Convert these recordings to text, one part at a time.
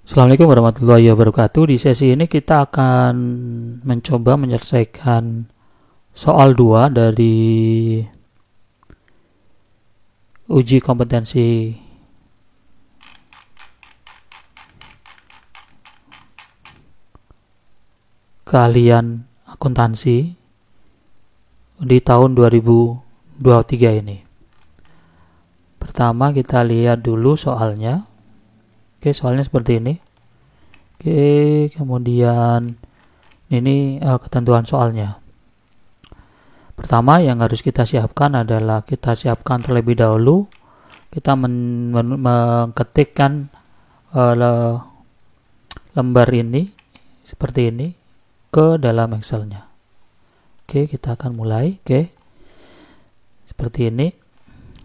Assalamualaikum warahmatullahi wabarakatuh. Di sesi ini kita akan mencoba menyelesaikan soal 2 dari uji kompetensi keahlian akuntansi di tahun 2023 ini. Pertama kita lihat dulu soalnya. Oke, soalnya seperti ini. Oke, kemudian ini ketentuan soalnya. Pertama yang harus kita siapkan adalah kita siapkan terlebih dahulu. Kita mengetikkan lembar ini seperti ini ke dalam Excel-nya. Oke, kita akan mulai. Oke, seperti ini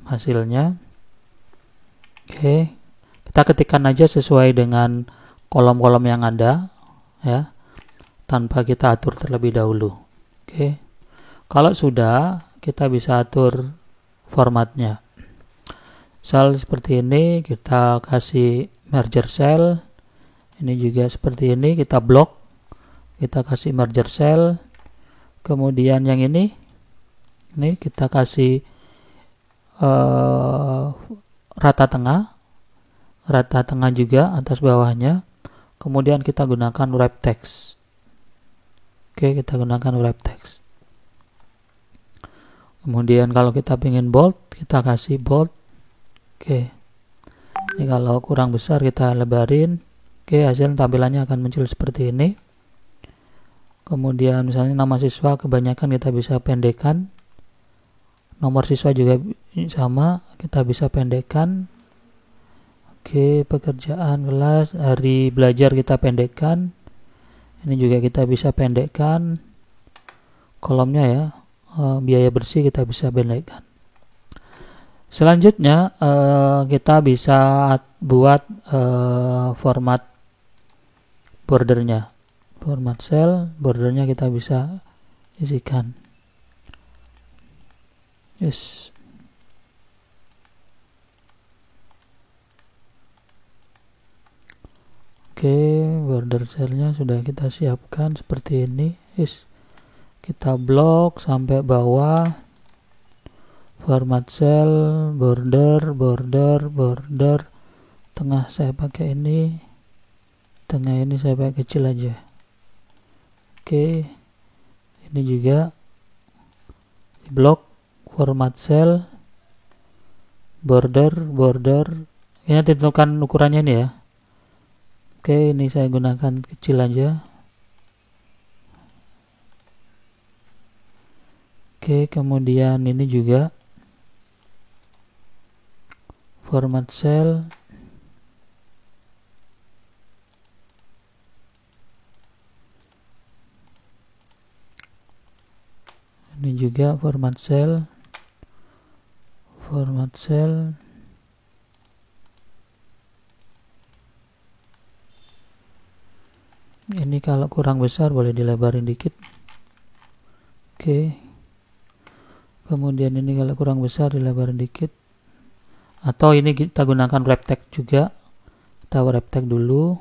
hasilnya. Oke, kita ketikkan aja sesuai dengan kolom-kolom yang ada, ya, tanpa kita atur terlebih dahulu. Oke, kalau sudah, kita bisa atur formatnya. Sel seperti ini, kita kasih merger cell. Ini juga seperti ini, kita blok, kita kasih merger cell. Kemudian yang ini kita kasih rata tengah juga atas bawahnya. Kemudian kita gunakan wrap text. Oke, kita gunakan wrap text. Kemudian kalau kita ingin bold, kita kasih bold. Oke, ini kalau kurang besar kita lebarin. Oke, hasil tampilannya akan muncul seperti ini. Kemudian misalnya nama siswa kebanyakan kita bisa pendekkan. Nomor siswa juga sama, kita bisa pendekkan. Oke, pekerjaan kelas, hari belajar kita pendekkan. Ini juga kita bisa pendekkan. Kolomnya ya, biaya bersih kita bisa pendekkan. Selanjutnya kita bisa buat format bordernya. Format cell, bordernya kita bisa isikan. Yes. Oke, border cellnya sudah kita siapkan seperti ini. Yes. Kita blok sampai bawah. Format cell, border. Tengah saya pakai ini. Tengah ini saya pakai kecil aja. Oke, ini juga blok, format cell, border. Ini tentukan ukurannya ini ya. Oke, ini saya gunakan kecil aja. Oke, kemudian ini juga format cell, ini juga format cell. Ini kalau kurang besar boleh dilebarin dikit. Oke, kemudian ini kalau kurang besar dilebarin dikit. Atau ini kita gunakan wrap text juga. Kita wrap text dulu,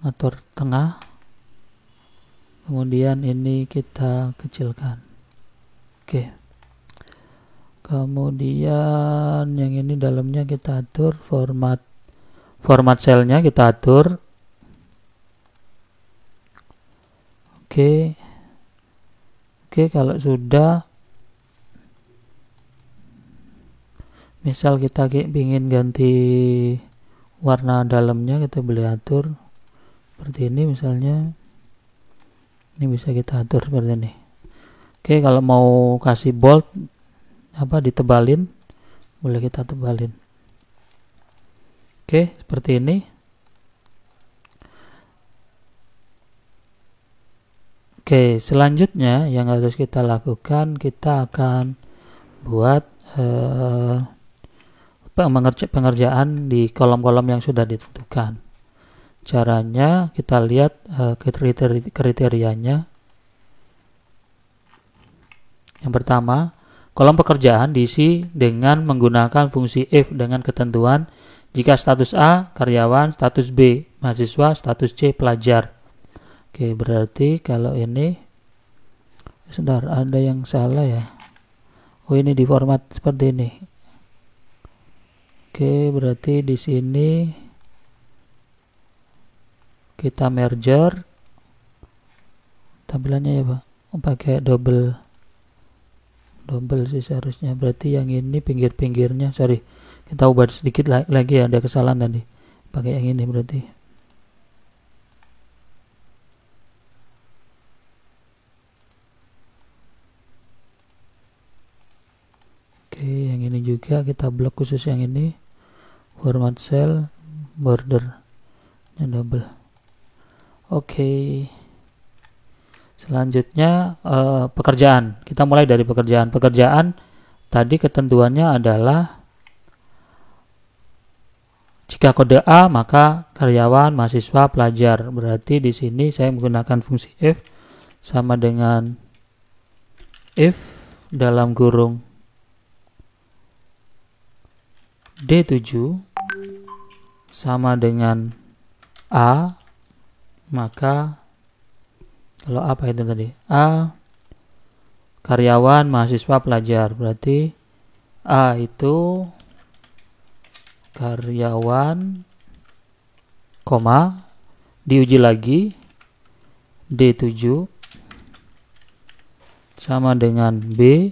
atur tengah. Kemudian ini kita kecilkan. Oke. Kemudian yang ini dalamnya kita atur format cellnya kita atur. Oke, kalau sudah, misal kita ingin ganti warna dalamnya, kita boleh atur seperti ini misalnya. Ini bisa kita atur seperti ini. Oke, kalau mau kasih bold ditebalin, boleh kita tebalin. Oke, seperti ini. Oke, selanjutnya yang harus kita lakukan, kita akan buat pengerjaan di kolom-kolom yang sudah ditentukan. Caranya kita lihat kriterianya. Yang pertama, kolom pekerjaan diisi dengan menggunakan fungsi if dengan ketentuan Jika status A karyawan, status B mahasiswa, status C pelajar. Oke, berarti kalau ini sebentar, ada yang salah ya. Oh, ini di format seperti ini. Oke, berarti di sini kita merger tampilannya ya Pak. Pakai double sih seharusnya. Berarti yang ini pinggir-pinggirnya, sorry, kita ubah sedikit lagi ya, ada kesalahan tadi. Pakai yang ini berarti. Oke, yang ini juga kita blok khusus yang ini. Format cell, border double. Oke. Selanjutnya pekerjaan. Kita mulai dari pekerjaan. Pekerjaan tadi ketentuannya adalah jika kode A maka karyawan, mahasiswa, pelajar. Berarti di sini saya menggunakan fungsi if sama dengan if dalam kurung D7 sama dengan A, maka kalau apa itu tadi? A karyawan, mahasiswa, pelajar. Berarti A itu karyawan, koma, diuji lagi D7 sama dengan B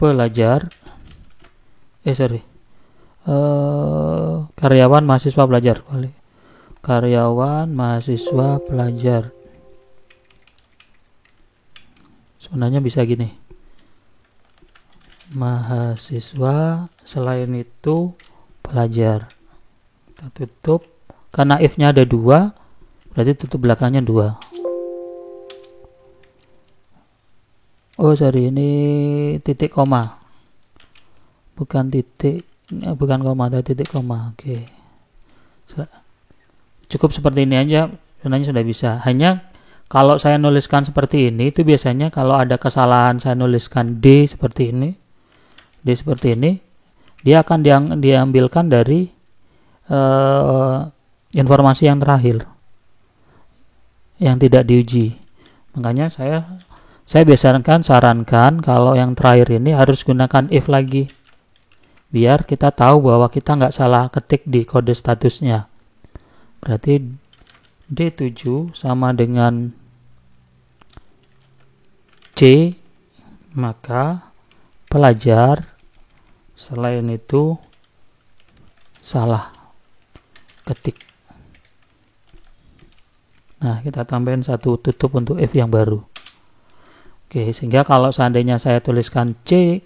pelajar. Karyawan, mahasiswa, pelajar. Karyawan, mahasiswa, pelajar. Sebenarnya bisa gini. Mahasiswa, selain itu pelajar. Kita tutup. Karena if-nya ada 2, berarti tutup belakangnya 2. Oh, sorry, ini titik koma. Bukan koma, ada titik koma. Oke. Cukup seperti ini aja, sebenarnya sudah bisa. Hanya kalau saya nuliskan seperti ini, itu biasanya kalau ada kesalahan saya nuliskan D seperti ini, dia akan diambilkan dari informasi yang terakhir, yang tidak diuji. Makanya saya biasakan sarankan kalau yang terakhir ini harus gunakan if lagi, biar kita tahu bahwa kita nggak salah ketik di kode statusnya. Berarti D7 sama dengan C, maka pelajar, selain itu salah ketik. Nah, kita tambahin satu tutup untuk if yang baru. Oke, sehingga kalau seandainya saya tuliskan C,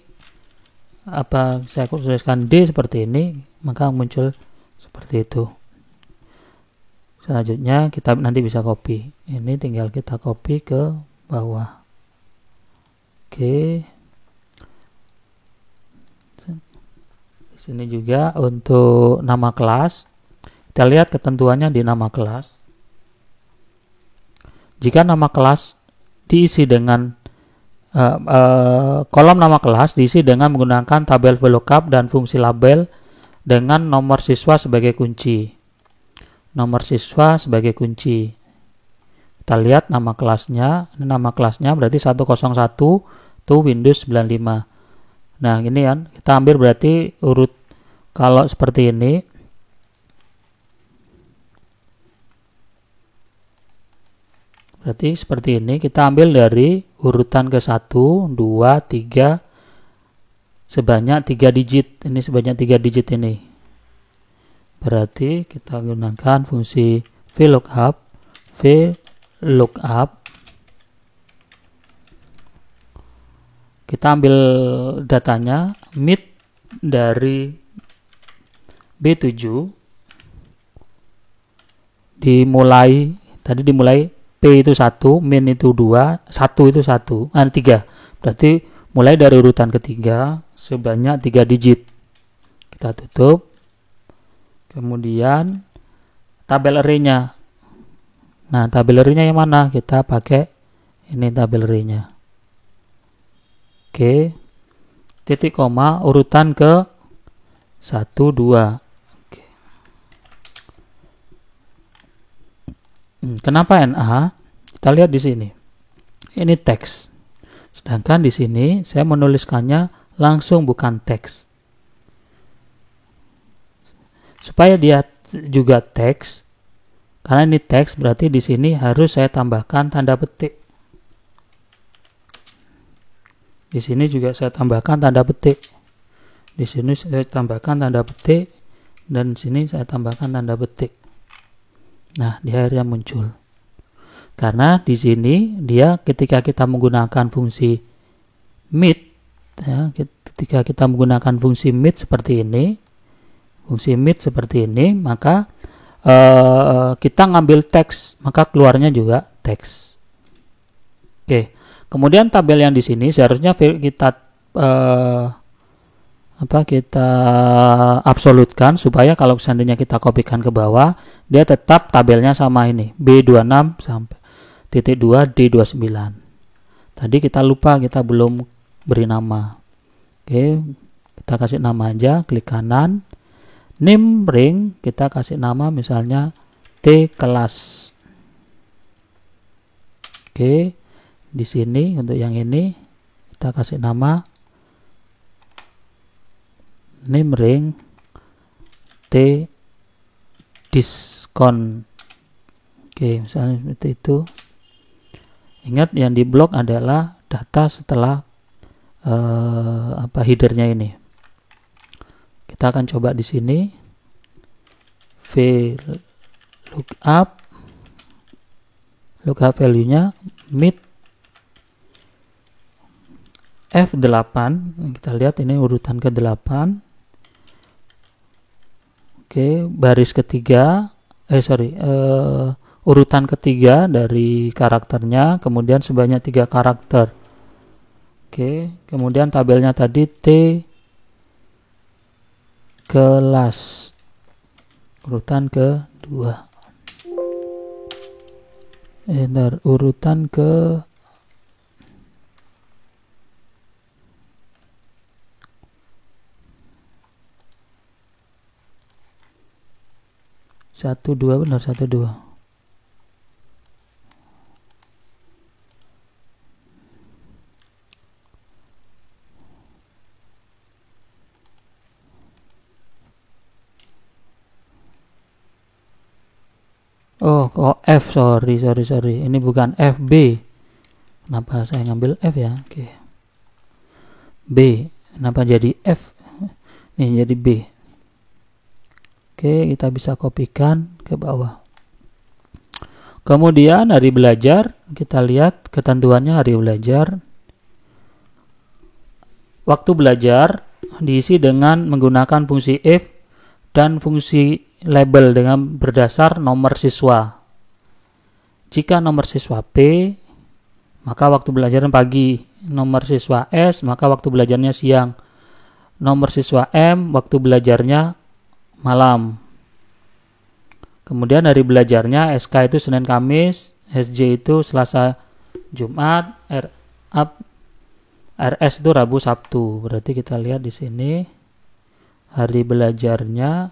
saya tuliskan D seperti ini, maka muncul seperti itu. Selanjutnya kita nanti bisa copy. Ini tinggal kita copy ke bawah. Oke. Di sini juga untuk nama kelas. Kita lihat ketentuannya di nama kelas. Jika nama kelas diisi dengan kolom nama kelas diisi dengan menggunakan tabel VLOOKUP dan fungsi label dengan nomor siswa sebagai kunci. Nomor siswa sebagai kunci. Kita lihat nama kelasnya. Ini nama kelasnya berarti 101 to Windows 95. Nah, ini kan kita ambil berarti urut kalau seperti ini. Berarti seperti ini, kita ambil dari urutan ke 1, 2, 3, sebanyak 3 digit. Ini sebanyak 3 digit ini. Berarti kita gunakan fungsi VLOOKUP. Kita ambil datanya, mid dari B7, dimulai P itu 1, min itu 2, 1 itu 1, 3. Berarti mulai dari urutan ketiga sebanyak 3 digit. Kita tutup. Kemudian tabel array-nya. Nah, tabel array-nya yang mana? Kita pakai ini tabel array-nya. Oke. titik koma urutan ke 1, 2. Oke. Kenapa NA? Kita lihat di sini. Ini teks. Sedangkan di sini saya menuliskannya langsung bukan teks. Supaya dia juga teks, karena ini teks berarti di sini harus saya tambahkan tanda petik. Di sini juga saya tambahkan tanda petik. Di sini saya tambahkan tanda petik, dan di sini saya tambahkan tanda petik. Nah, di akhirnya muncul. Karena di sini dia ketika kita menggunakan fungsi meet, ya, ketika kita menggunakan fungsi meet seperti ini, maka kita ngambil teks, maka keluarnya juga teks. Oke. Kemudian tabel yang di sini seharusnya kita kita absolutkan supaya kalau seandainya kita kopikan ke bawah, dia tetap tabelnya sama ini, B26 sampai titik 2 D29. Tadi kita lupa, kita belum beri nama. Oke, kita kasih nama aja, klik kanan. Name ring kita kasih nama misalnya T kelas. Oke, di sini untuk yang ini kita kasih nama name ring T diskon. Oke, misalnya seperti itu. Ingat yang di blok adalah data setelah headernya ini. Kita akan coba di sini lookup value-nya mid F8. Kita lihat ini urutan ke-8. Oke, baris ketiga, urutan ketiga dari karakternya, kemudian sebanyak 3 karakter. Oke, kemudian tabelnya tadi T kelas, urutan ke-2. Urutan ke satu dua, benar 1 2. Oh, kok F, sorry. Ini bukan FB. Kenapa saya ngambil F ya? Oke. B. Kenapa jadi F? Nih jadi B. Oke, kita bisa kopikan ke bawah. Kemudian hari belajar, kita lihat ketentuannya hari belajar. Waktu belajar diisi dengan menggunakan fungsi if dan fungsi label dengan berdasar nomor siswa. Jika nomor siswa P, maka waktu belajarnya pagi. Nomor siswa S, maka waktu belajarnya siang. Nomor siswa M, waktu belajarnya malam. Kemudian hari belajarnya SK itu Senin Kamis, SJ itu Selasa Jumat, RS itu Rabu Sabtu. Berarti kita lihat di sini hari belajarnya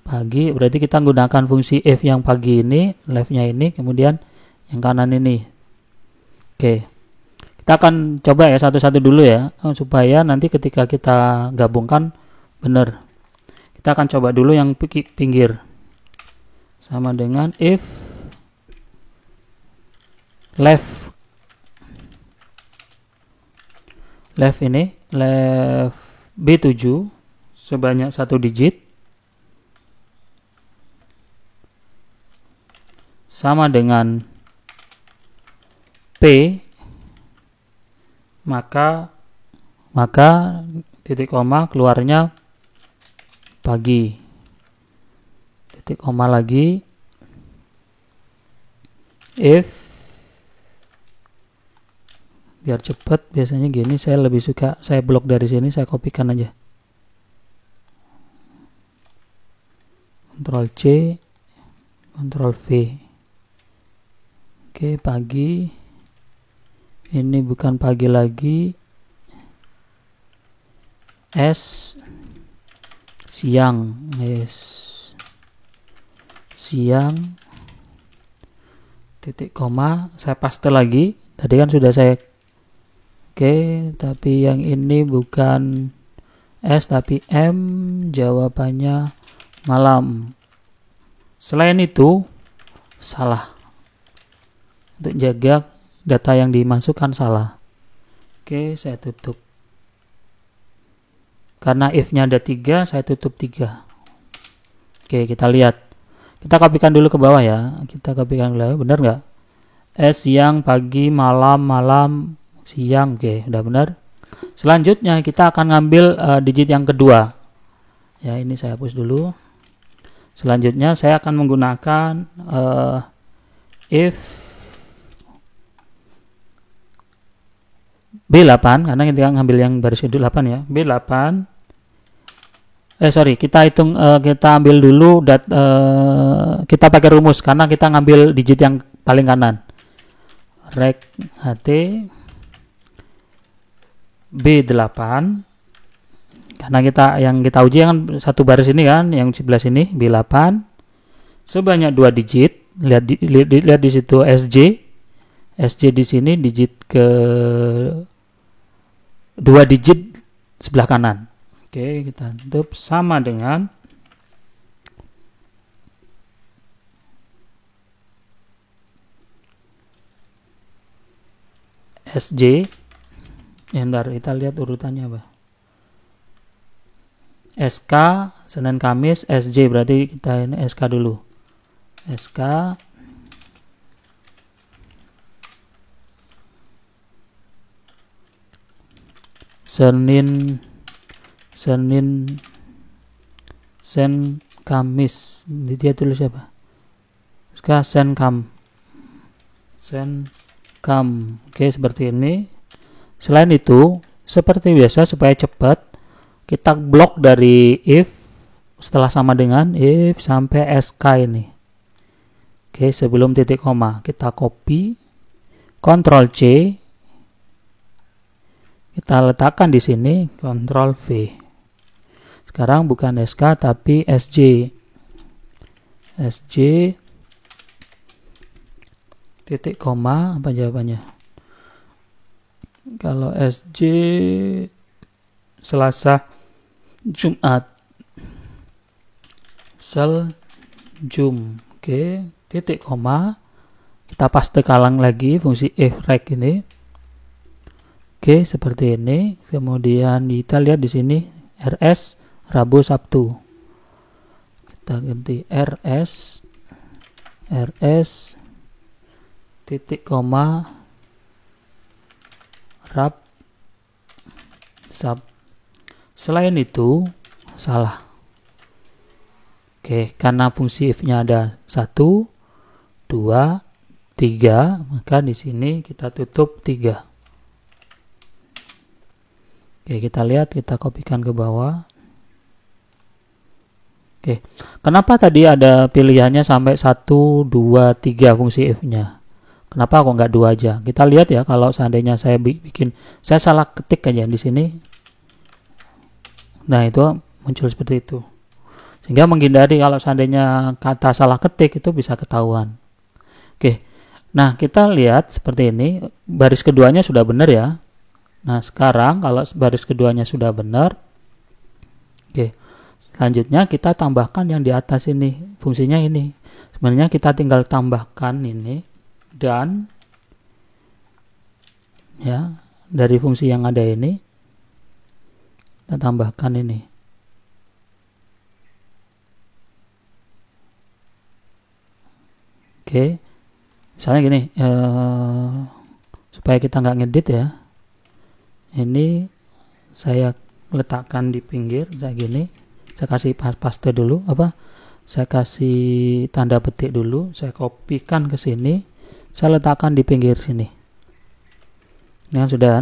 pagi, berarti kita menggunakan fungsi if yang pagi ini, left-nya ini, kemudian yang kanan ini. Oke, kita akan coba ya satu-satu dulu ya, supaya nanti ketika kita gabungkan benar. Kita akan coba dulu yang pinggir, sama dengan if left ini, left B7 sebanyak 1 digit sama dengan P, maka titik koma keluarnya pagi. Titik koma lagi, if, biar cepat biasanya gini, saya lebih suka saya blok dari sini, saya kopikan aja. Ctrl C, Ctrl V. Oke, pagi Ini bukan pagi lagi, S siang, siang, titik koma, saya paste lagi. Tadi kan sudah saya, tapi yang ini bukan S tapi M, jawabannya malam. Selain itu salah. Untuk jaga data yang dimasukkan salah. Saya tutup. Karena if-nya ada 3, saya tutup 3. Kita lihat. Kita kopikan dulu ke bawah ya. Kita kopikan dulu, benar nggak? Siang, pagi, malam, malam, siang. Udah benar. Selanjutnya kita akan ngambil digit yang kedua. Ya, ini saya hapus dulu. Selanjutnya saya akan menggunakan if B8, karena kita ngambil yang baris kedua 8 ya. B8. Kita hitung, kita ambil dulu kita pakai rumus karena kita ngambil digit yang paling kanan. Rek HT B8, karena yang kita uji kan satu baris ini kan, yang sebelah sini B8 sebanyak 2 digit. Lihat di situ SJ di sini digit ke 2 digit sebelah kanan. Kita tutup, sama dengan SJ. Bentar, kita lihat urutannya apa. SK Senin Kamis, SJ berarti kita ini SK dulu. SK Senin Kamis. Dia tulis apa? SK Sen Kam. Seperti ini. Selain itu, seperti biasa supaya cepat, kita blok dari if setelah sama dengan if sampai SK ini. Sebelum titik koma kita copy, Ctrl C, kita letakkan di sini, Ctrl V. Sekarang bukan SK tapi SJ. Titik koma, apa jawabannya? Kalau SJ Selasa, Jumat, Jum. Titik koma, kita paste kalang lagi fungsi if rek ini. Seperti ini. Kemudian kita lihat di sini RS Rabu Sabtu. Kita ganti RS titik koma Rab Sab. Selain itu salah. Karena fungsi if-nya ada 1, 2, 3, maka di sini kita tutup 3. Kita lihat, kita kopikan ke bawah. Kenapa tadi ada pilihannya sampai 1, 2, 3 fungsi if-nya? Kenapa kok nggak 2 aja? Kita lihat ya, kalau seandainya saya saya salah ketik aja di sini. Nah, itu muncul seperti itu. Sehingga menghindari kalau seandainya kata salah ketik itu bisa ketahuan. Nah, kita lihat seperti ini. Baris keduanya sudah benar ya. Nah, sekarang kalau baris keduanya sudah benar, selanjutnya kita tambahkan yang di atas ini. Fungsinya ini. Sebenarnya kita tinggal tambahkan ini dan ya, dari fungsi yang ada ini kita tambahkan ini. Misalnya gini, supaya kita nggak ngedit ya, ini saya letakkan di pinggir kayak gini. Saya kasih paste dulu, saya kasih tanda petik dulu, saya kopikan ke sini, saya letakkan di pinggir sini. Ini kan sudah.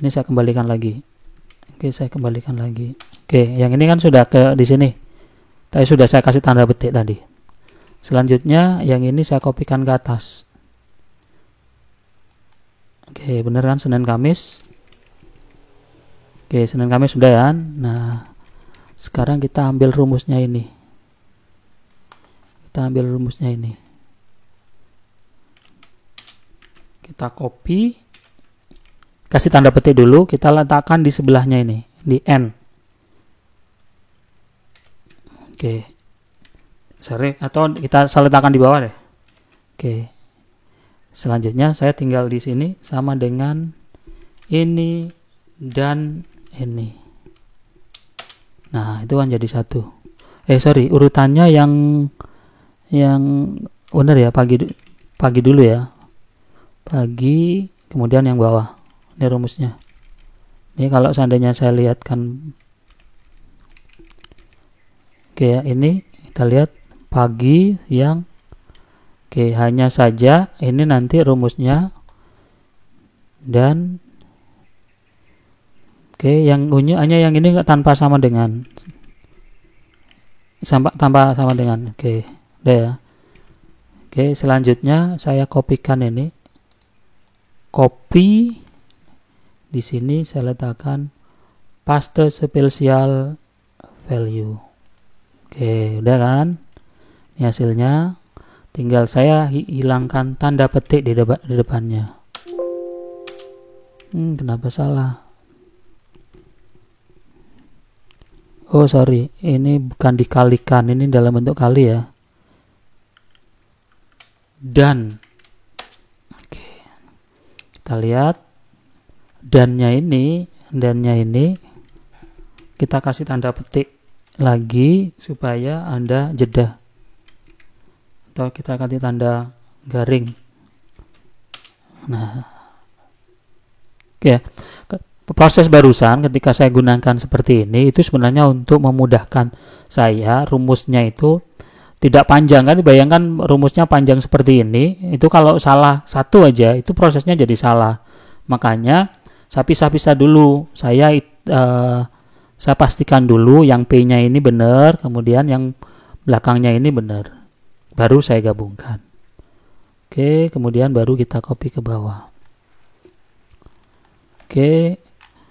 Ini saya kembalikan lagi. Saya kembalikan lagi. Yang ini kan sudah ke di sini. Tadi sudah saya kasih tanda petik tadi. Selanjutnya yang ini saya kopikan ke atas. Oke, bener kan, Senin Kamis. Oke, Senin Kamis sudah ya. Nah, sekarang kita ambil rumusnya ini. Kita copy, kasih tanda petik dulu, kita letakkan di sebelahnya ini, di N. Oke. Sorry, atau kita letakkan di bawah deh. Oke. Selanjutnya saya tinggal di sini sama dengan ini dan ini. Nah, itu kan jadi satu. Urutannya yang benar ya, pagi dulu ya. Pagi, kemudian yang bawah. Ini rumusnya. Ini kalau seandainya saya lihatkan, oke ya, ini kita lihat pagi, siang. Oke, hanya saja ini nanti rumusnya dan yang unyu hanya yang ini tanpa sama dengan. Oke, udah ya. Oke, selanjutnya saya kopikan ini. Copy, di sini saya letakkan paste spesial value. Oke, udah kan? Ini hasilnya. Tinggal saya hilangkan tanda petik di depannya. Kenapa salah? Oh sorry, ini bukan dikalikan, ini dalam bentuk kali ya. Dan oke, kita lihat dannya ini kita kasih tanda petik lagi supaya Anda jeda, atau kita kasih tanda garing. Nah, ya, proses barusan ketika saya gunakan seperti ini itu sebenarnya untuk memudahkan saya. Rumusnya itu tidak panjang kan, bayangkan rumusnya panjang seperti ini, itu kalau salah satu aja itu prosesnya jadi salah. Makanya saya pisah-pisah dulu, saya pastikan dulu yang P-nya ini benar, kemudian yang belakangnya ini benar, baru saya gabungkan. Oke, kemudian baru kita copy ke bawah. Oke,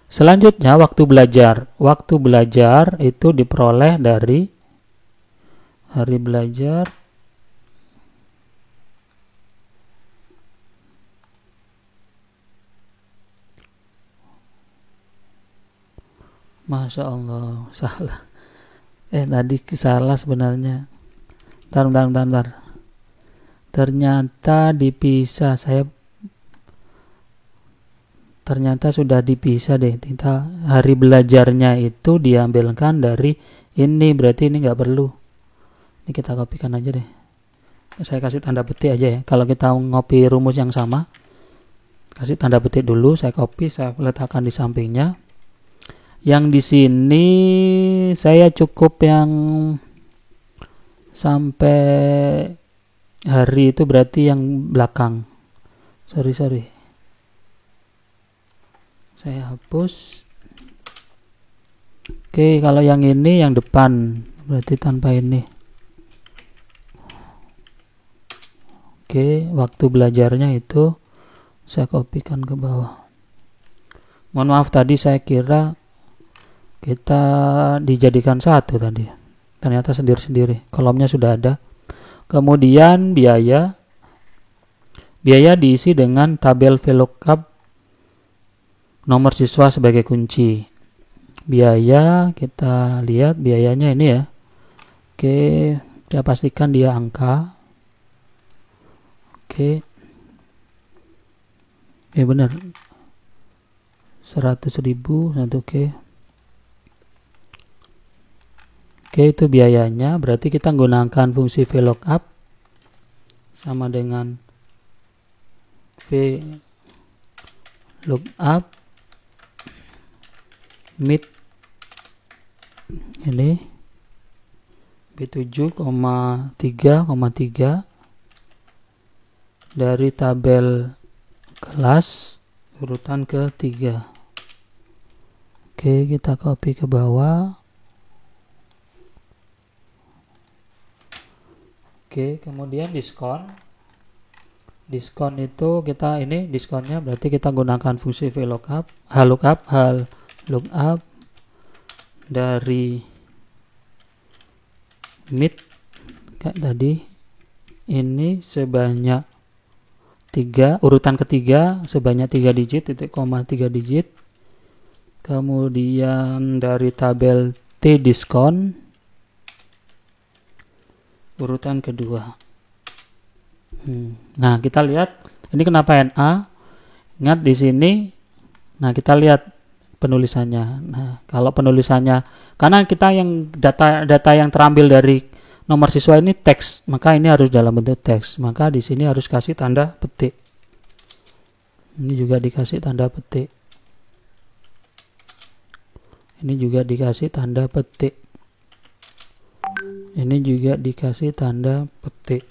selanjutnya waktu belajar itu diperoleh dari hari belajar Masya Allah, salah. Tadi salah sebenarnya. Bentar. Ternyata dipisah. Ternyata sudah dipisah deh. Hari belajarnya itu diambilkan dari ini. Berarti ini nggak perlu. Ini kita kopikan aja deh. Saya kasih tanda petik aja ya. Kalau kita ngopi rumus yang sama, kasih tanda petik dulu. Saya copy, saya letakkan di sampingnya. Yang di sini saya cukup yang sampai hari itu berarti yang belakang. Sorry. Saya hapus. Oke, kalau yang ini yang depan berarti tanpa ini. Oke, waktu belajarnya itu saya kopikan ke bawah. Mohon maaf tadi saya kira kita dijadikan satu tadi. Ternyata sendiri-sendiri. Kolomnya sudah ada. Kemudian biaya diisi dengan tabel VLOOKUP nomor siswa sebagai kunci. Biaya, kita lihat biayanya ini ya. Oke, saya pastikan dia angka. Oke. Benar. 100.000, oke. Oke, itu biayanya. Berarti kita menggunakan fungsi VLOOKUP sama dengan VLOOKUP mid ini B7,3,3 dari tabel kelas urutan ke-3. Oke, kita copy ke bawah. Oke, kemudian diskon. Diskon itu kita ini diskonnya berarti kita gunakan fungsi VLOOKUP, HLOOKUP dari mid kayak tadi ini sebanyak 3, urutan ketiga sebanyak 3 digit, titik koma 3 digit. Kemudian dari tabel T diskon urutan kedua. Nah, kita lihat ini kenapa NA. Ingat di sini. Nah, kita lihat penulisannya. Nah, kalau penulisannya karena kita yang data yang terambil dari nomor siswa ini teks, maka ini harus dalam bentuk teks. Maka di sini harus kasih tanda petik. Ini juga dikasih tanda petik. Ini juga dikasih tanda petik. Ini juga dikasih tanda petik.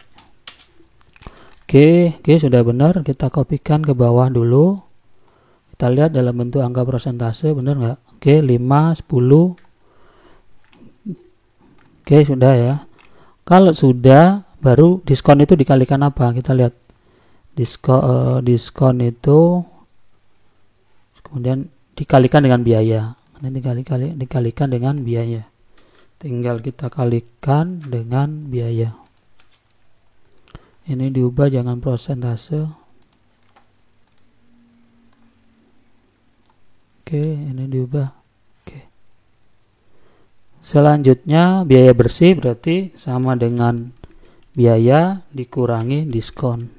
Oke, sudah benar. Kita kopikan ke bawah dulu. Kita lihat dalam bentuk angka persentase, benar nggak? Oke, 5, 10. Oke, sudah ya. Kalau sudah, baru diskon itu dikalikan apa? Kita lihat. Diskon itu kemudian dikalikan dengan biaya. Nanti dikalikan dengan biaya. Tinggal kita kalikan dengan biaya. Ini diubah jangan persentase. Oke, ini diubah. Oke. Selanjutnya biaya bersih berarti sama dengan biaya dikurangi diskon.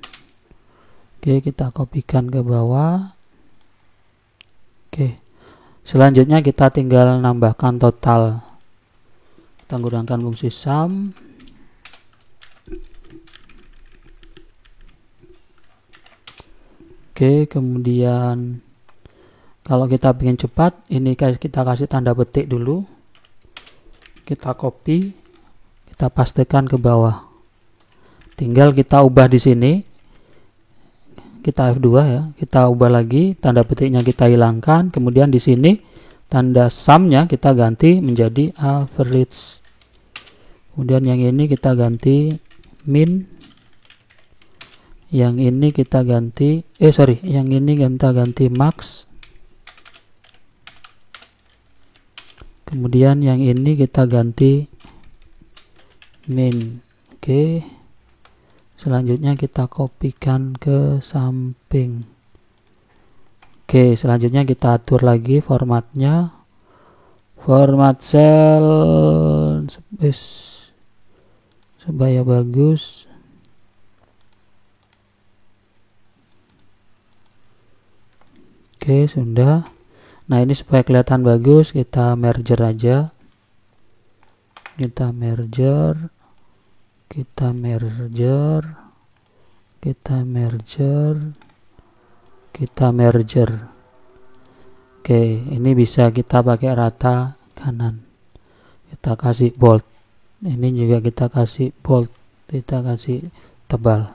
Oke, kita kopikan ke bawah. Oke. Selanjutnya kita tinggal nambahkan total. Kita gunakan fungsi sum. Oke, kemudian kalau kita ingin cepat, ini kita kasih tanda petik dulu. Kita copy, kita pastekan ke bawah. Tinggal kita ubah di sini. Kita F2 ya, kita ubah lagi, tanda petiknya kita hilangkan, kemudian di sini tanda sumnya kita ganti menjadi average. Kemudian yang ini kita ganti min. Yang ini kita ganti yang ini kita ganti max. Kemudian yang ini kita ganti min. Oke. Selanjutnya kita kopikan ke samping. Oke, selanjutnya kita atur lagi formatnya. Format cell supaya bagus. Oke, sudah. Nah, ini supaya kelihatan bagus, kita merger aja. Kita merger. Oke, ini bisa kita pakai rata kanan. Kita kasih bold. Ini juga kita kasih bold. Kita kasih tebal.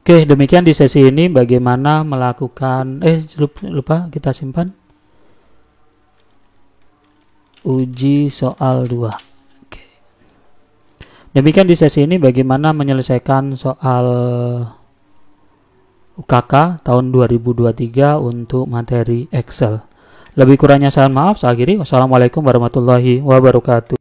Oke, demikian di sesi ini bagaimana melakukan lupa kita simpan uji soal 2. Oke. Demikian di sesi ini bagaimana menyelesaikan soal UKK tahun 2023 untuk materi Excel. Lebih kurangnya saya mohon maaf. Saya akhiri. Wassalamualaikum warahmatullahi wabarakatuh.